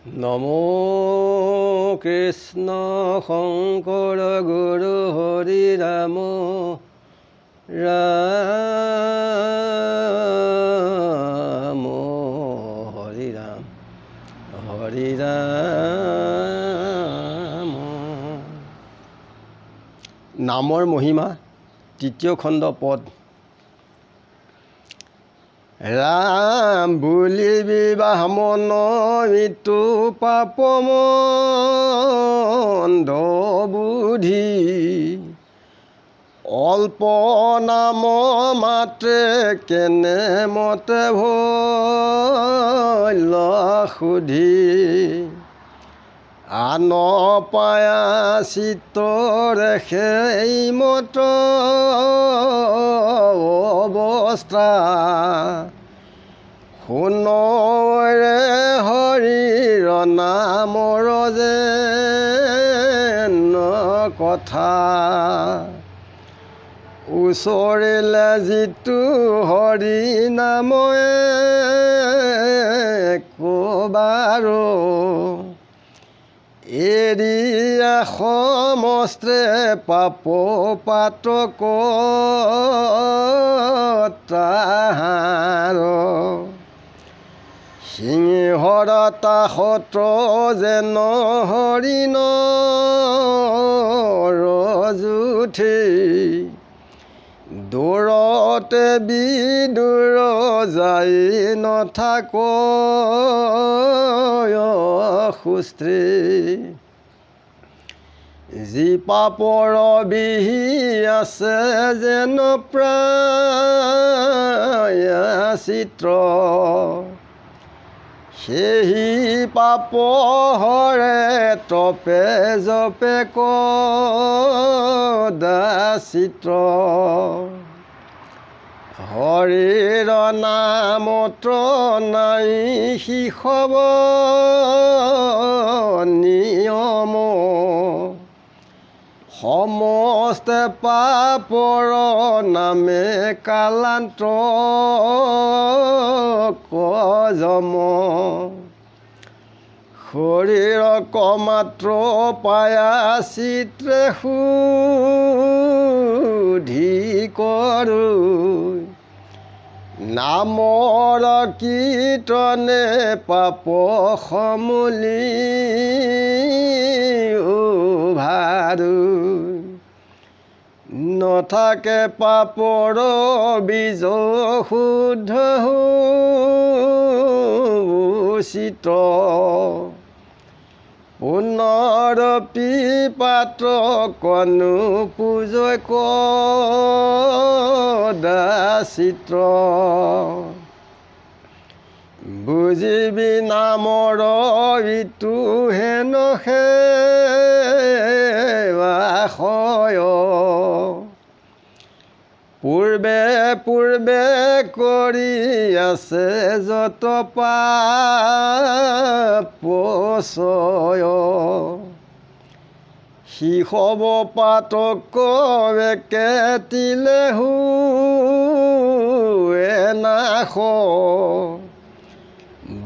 নমো কৃষ্ণ শংকৰ গুৰু হৰি ৰাম ৰাম হৰি ৰাম হৰি ৰাম। নামৰ মহিমা তৃতীয় খণ্ড পদ। ৰাম বুলি বিবাহ মন ইটো পাপ মন্দ বুদ্ধি, অল্প নাম মাত্ৰে কেনে মতে ভৈল সুধি, আন পায়া চিত্তৰে সেই মত অৱস্থা, শুনৰে হৰিৰ নামৰ যেন কথা, ওচৰিলে যিটো হৰি নাময়ে কবাৰো, এৰিয়া সমস্তে পাপ পাতক তাহাৰ, সিংহৰ তাহত যেন হৰিণ ৰজুঠি, দূৰতে বিদূৰ যাই নথাক সুস্ত্ৰী, যি পাপৰ বিহি আছে যেন প্ৰায়শ্চিত্ত, সেই পাপ হৰে তপে জপে কদাচিত্ত, হৰিৰ নামত নাই শিশৱ নিয়ম, সমস্তে পাপৰ নামে কালান্ত কজম, শৰীৰক মাত্ৰ পায়া চিত্ৰে সুধি কৰোঁ, নামৰ কীৰ্তনে পাপ সমূলি উভাৰু, নথাকে পাপৰ বীজ শুদ্ধ উচিত, পুনৰপি পাতকনো পূজয় কদাচিত্ত, বুজিবি নামৰ ইটো হেন সেৱাশয়, পূৰ্বে পূৰ্বে কৰি আছে যত পাপচয়, শিশৱ পাতক একেতিলে হুৱে নাশ,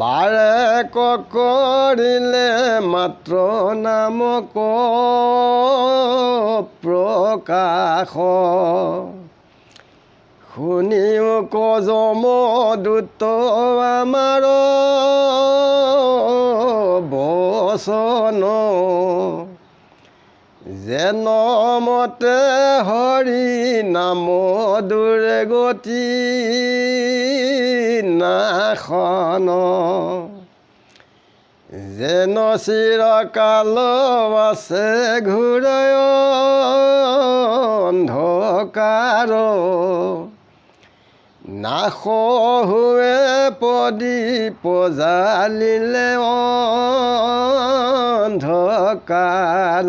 বাৰে কৰিলে মাত্ৰ নামক প্ৰকাশ, শুনিও কজম দূত আমাৰ বচন, যেন মতে হৰি নাম দূৰে গতি নাশন, যেন চিৰকাল আছে ঘূৰাই অন্ধকাৰ, নাশ হুৱে প্ৰদীপ জালিলে অন্ধকাৰ,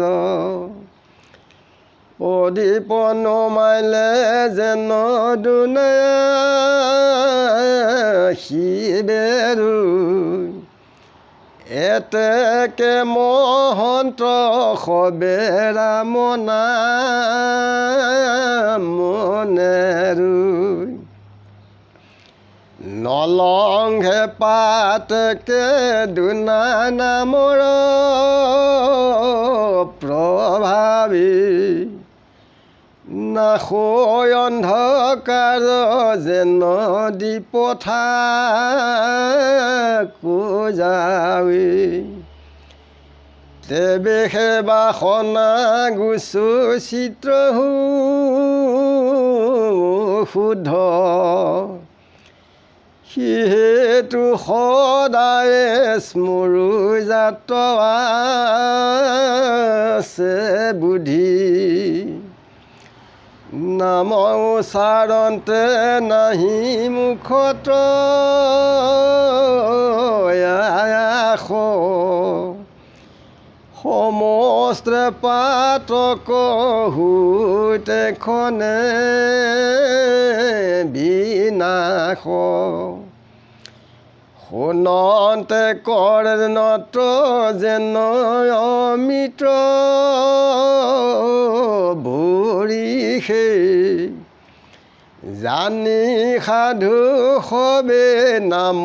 প্ৰদীপ নমাইলে যেন দুনায়া শিবেৰু, এতেকে মহন্ত সবে ৰাম নাম নেৰু, নলংঘে পাতকে দুনা নামৰ প্ৰভাৱী নাশৈ অন্ধকাৰ যেন দিপথা কোজাৱী তেবে সেবাসনা গুচু চিত্ৰহু শুদ্ধ সিহেতু সদায়ে স্মৰো জাত আছে বুদ্ধি নাম উচ্চাৰণতে নাহি মুখত আশ সমস্ত পাতক হুতেখনে বিনাশ শুনন্তে কৰ্ণত যেন অমিত ভৰিষে জানি সাধু সবে নাম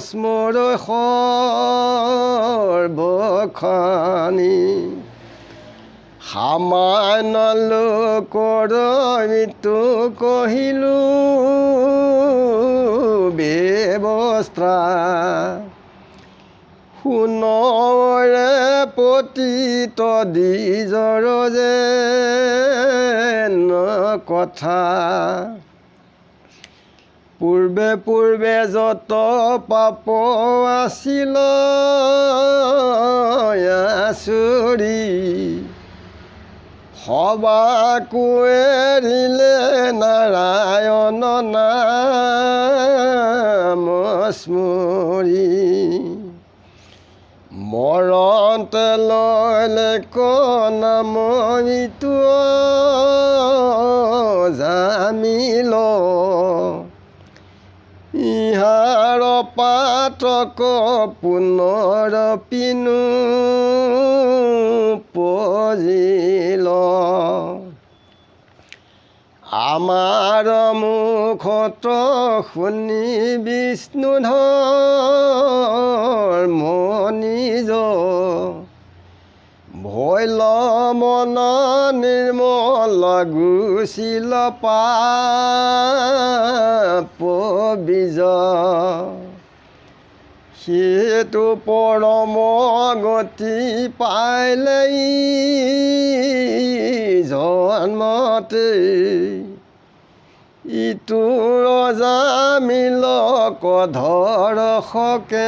স্মৰ সৰ্বখানি সামান্য লোকৰ মৃত্যু কহিলোঁ ব্যৱস্থা শুনৰে পতিত দ্বিজৰ যেন কথা পূৰ্বে পূৰ্বে যত পাপ আছিল আচুৰি সবাকো এৰিলে নাৰায়ণ নাম স্মৰি মৰণতে ললে নাম মৃত্যু জামিল ইহাৰ পাতক পুনৰ পিনো পজিল আমাৰ মুখত শুনি বিষ্ণুধৰ্ম নিজ ভৈল মন নিৰ্মল গুচিল পাপ বীজ সেইটো পৰম গতি পাইলেই জন্মতে ইটো ৰজা মিল কধৰসকে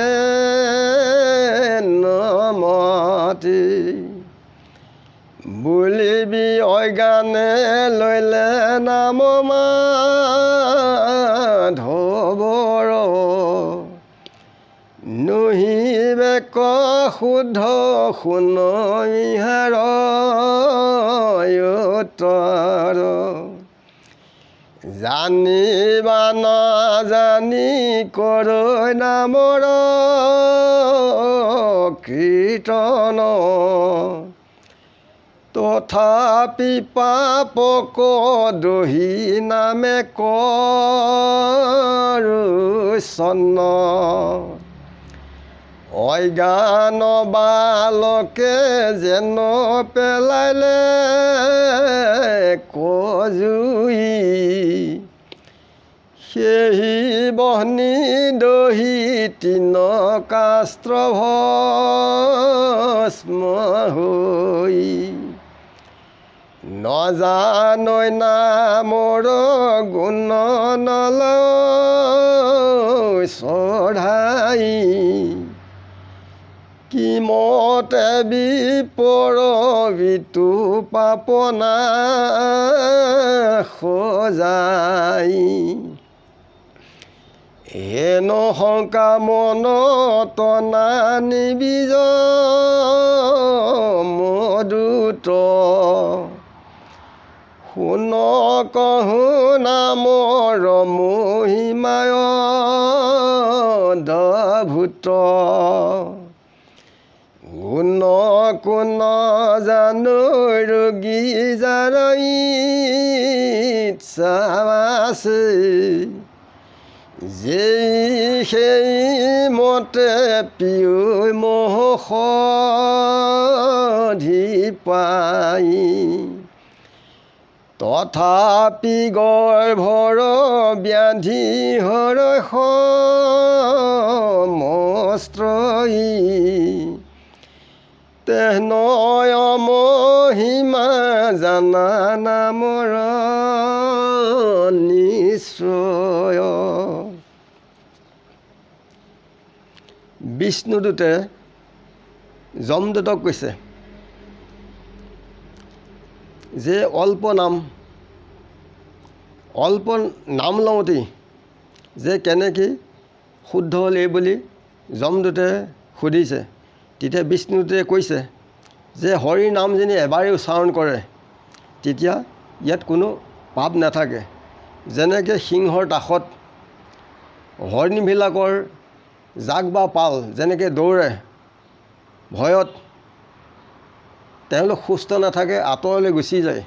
নমতি বুলিবি অজ্ঞানে লৈলে নাম মাধৱৰ নহিবে ক শুদ্ধ শুন ইহাৰ উত্তৰ জানিবা নাজানি কৰৈ নামৰ কীৰ্তন তথাপি পাপক দহি নামে কৰোচন অজ্ঞান বালকে যেন পেলাইলে কজুই সেহি বহ্নি দহি তিন কাস্ত্ৰ ভস্ম হৈ নজানৈ নামৰ গুণ নলয় চঢ়াই কিমতে বিপৰ বিতু পাপনা সজাই হেনো শংকা মনত নানিবিজ মধুত শুন কহো নামৰ মহিমায় দভূত গুণ কোন জানো ৰোগী যাৰ ইচ্ছা আছে যেই সেই মতে পিয়ৈ মহ সধি পাই তথাপি গৰ্ভৰ ব্যাধি হৰৈ সমস্ত্ৰই তেহনয় মহিমা জানা নামৰ নিশ্চয়। বিষ্ণুদূতে যমদূতক কৈছে যে অল্প নাম লওঁতেই যে কেনেকৈ শুদ্ধ হ'ল এই বুলি যমদূতে সুধিছে। তেতিয়া বিষ্ণুদূতে কৈছে যে হৰিৰ নাম যেনি এবাৰেই উচ্চাৰণ কৰে তেতিয়া ইয়াত কোনো পাপ নাথাকে। যেনেকৈ সিংহৰ দাসত হৰিণবিলাকৰ জাক বা পাল যেনেকৈ দৌৰে ভয়ত তেওঁলোক সুস্থ নাথাকে, আঁতৰলৈ গুচি যায়,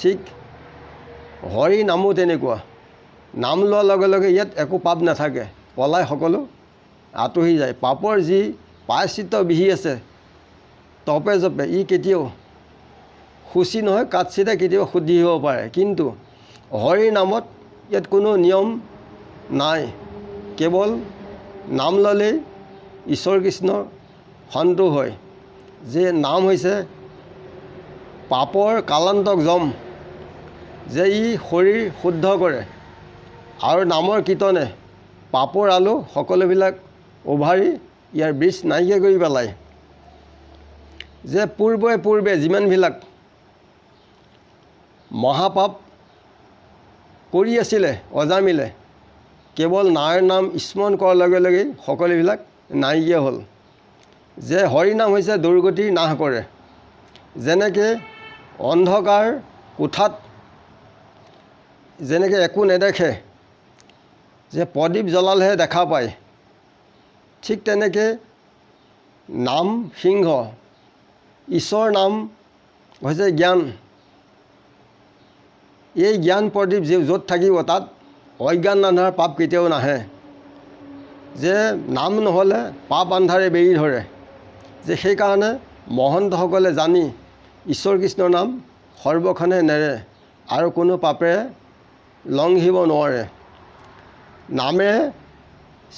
ঠিক হৰি নামো তেনেকুৱা। নাম লোৱাৰ লগে লগে ইয়াত একো পাপ নাথাকে, পলাই সকলো আঁতৰি যায়। পাপৰ যি প্ৰায়শ্চিত্ত বিহি আছে তপে জপে ই কেতিয়াও শুচি নহয়, কাৎচিতে কেতিয়াও শুদ্ধি হ'ব পাৰে। কিন্তু হৰিৰ নামত ইয়াত কোনো নিয়ম নাই, কেৱল নাম ল'লেই ঈশ্বৰ কৃষ্ণৰ সন্তোষ হয়। যে নাম হৈছে পাপৰ কালান্তক যম, যে ই শৰীৰ শুদ্ধ কৰে আৰু নামৰ কীৰ্তনে পাপৰ আলু সকলোবিলাক উভাৰি ইয়াৰ বীজ নাইকিয়া কৰি পেলায়। যে পূৰ্বে যিমানবিলাক মহাপাপ কৰি আছিলে অজামিলে কেৱল নাৰায়ণ নাম স্মৰণ কৰাৰ লগে লগেই সকলোবিলাক নাইকিয়া হ'ল। যে হৰিনাম হৈছে দুৰ্গতি নাশ কৰে। যেনেকৈ অন্ধকাৰ কোঠাত যেনেকৈ একো নেদেখে, যে প্ৰদীপ জ্বলালেহে দেখা পায়, ঠিক তেনেকৈ নাম সিংহ, ঈশ্বৰ নাম হৈছে জ্ঞান। এই জ্ঞান প্ৰদীপ য'ত থাকিব তাত অজ্ঞান আন্ধাৰ পাপ কেতিয়াও নাহে। যে নাম নহ'লে পাপ আন্ধাৰে বেৰি ধৰে। যে সেইকাৰণে মহন্তসকলে জানি ঈশ্বৰ কৃষ্ণৰ নাম সৰ্বক্ষণে নেৰে আৰু কোনো পাপেৰে লংঘিব নোৱাৰে। নামে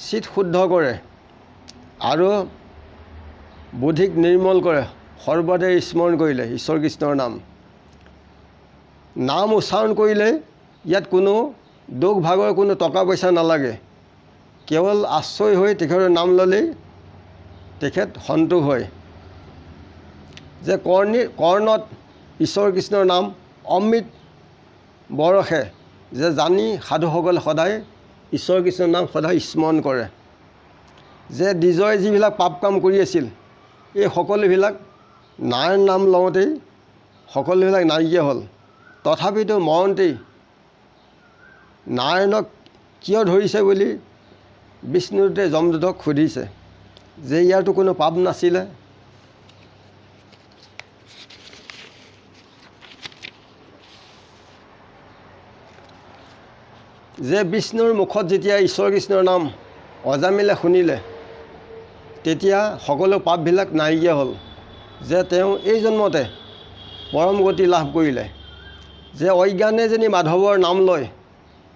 চিত শুদ্ধ কৰে আৰু বুদ্ধিক নিৰ্মল কৰে সৰ্বদে স্মৰণ কৰিলে ঈশ্বৰ কৃষ্ণৰ নাম। নাম উচ্চাৰণ কৰিলে ইয়াত কোনো দুখ ভাগৰ কোনো টকা পইচা নালাগে, কেৱল আশ্ৰয় হৈ তেখেতৰ নাম ল'লেই তেখেত সন্তোষ হয়। যে কৰ্ণত ঈশ্বৰ কৃষ্ণৰ নাম অমৃত বৰষে, যে জানি সাধুসকলে সদায় ঈশ্বৰ কৃষ্ণৰ নাম সদায় স্মৰণ কৰে। যে দ্বিজয় যিবিলাক পাপ কাম কৰি আছিল এই সকলোবিলাক নাৰায়ণ নাম লওঁতেই সকলোবিলাক নাইকিয়া হ'ল। তথাপিতো মৰণতেই নাৰায়ণক কিয় ধৰিছে বুলি বিষ্ণুদূতে যমদূতক সুধিছে। যে ইয়াৰতো কোনো পাপ নাছিলে। যে বিষ্ণুৰ মুখত যেতিয়া ঈশ্বৰ কৃষ্ণৰ নাম অজামিলে শুনিলে তেতিয়া সকলো পাপবিলাক নাইকিয়া হ'ল। যে তেওঁ এই জন্মতে পৰম গতি লাভ কৰিলে। যে অজ্ঞানে যেনি মাধৱৰ নাম লয়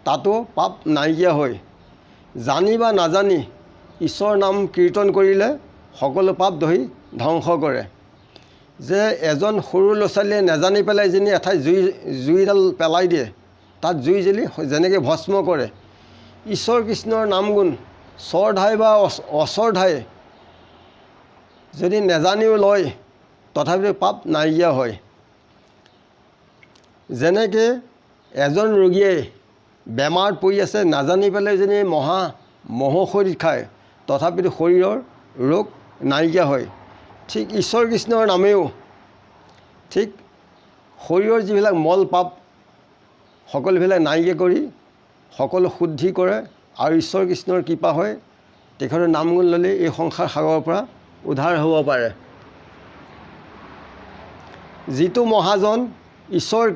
তাতো পাপ নাইকিয়া হয়। জানি বা নাজানি ঈশ্বৰৰ নাম কীৰ্তন কৰিলে সকলো পাপ ধৰি ধ্বংস কৰে। যে এজন সৰু ল'ৰা ছোৱালীয়ে নেজানি পেলাই যেনি এঠাইত জুইডাল পেলাই দিয়ে, তাত জুই জ্বলি যেনেকৈ ভস্ম কৰে, ঈশ্বৰ কৃষ্ণৰ নাম গুণ শ্ৰদ্ধাই বা অশ্ৰদ্ধাই যদি নেজানিও লয় তথাপিও পাপ নাইকিয়া হয়। যেনেকৈ এজন ৰোগীয়ে বেমাৰত পৰি আছে, নাজানি পেলাই যদি মহৌষধি খায় তথাপিতো শৰীৰৰ ৰোগ নাইকিয়া হয়। ঠিক ঈশ্বৰ কৃষ্ণৰ নামেও ঠিক শৰীৰৰ যিবিলাক মল পাপ সকলোবিলাক নাইকিয়া কৰি সকলো শুদ্ধি কৰে আৰু ঈশ্বৰ কৃষ্ণৰ কৃপা হয় তেখেতৰ নাম গুণ ল'লে এই সংসাৰ সাগৰৰ পৰা উদ্ধাৰ হ'ব পাৰে। যিটো মহাজন ঈশ্বৰ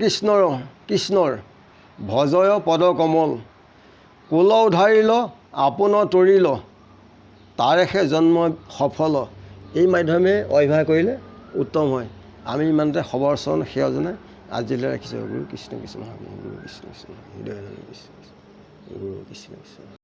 কৃষ্ণৰ ভজয় পদ কমল, কুল উধাৰিল আপোন তৰিল তাৰেহে জন্ম সফল। এই মাধ্যমে অভ্যাস কৰিলে উত্তম হয়। আমি ইমানতে খবৰ চৰণ সেৱাজনে আজিলৈ ৰাখিছোঁ। গুৰু কৃষ্ণ কৃষ্ণ গুৰু কৃষ্ণ কৃষ্ণ হৃদয় কৃষ্ণ গুৰু কৃষ্ণ কৃষ্ণ।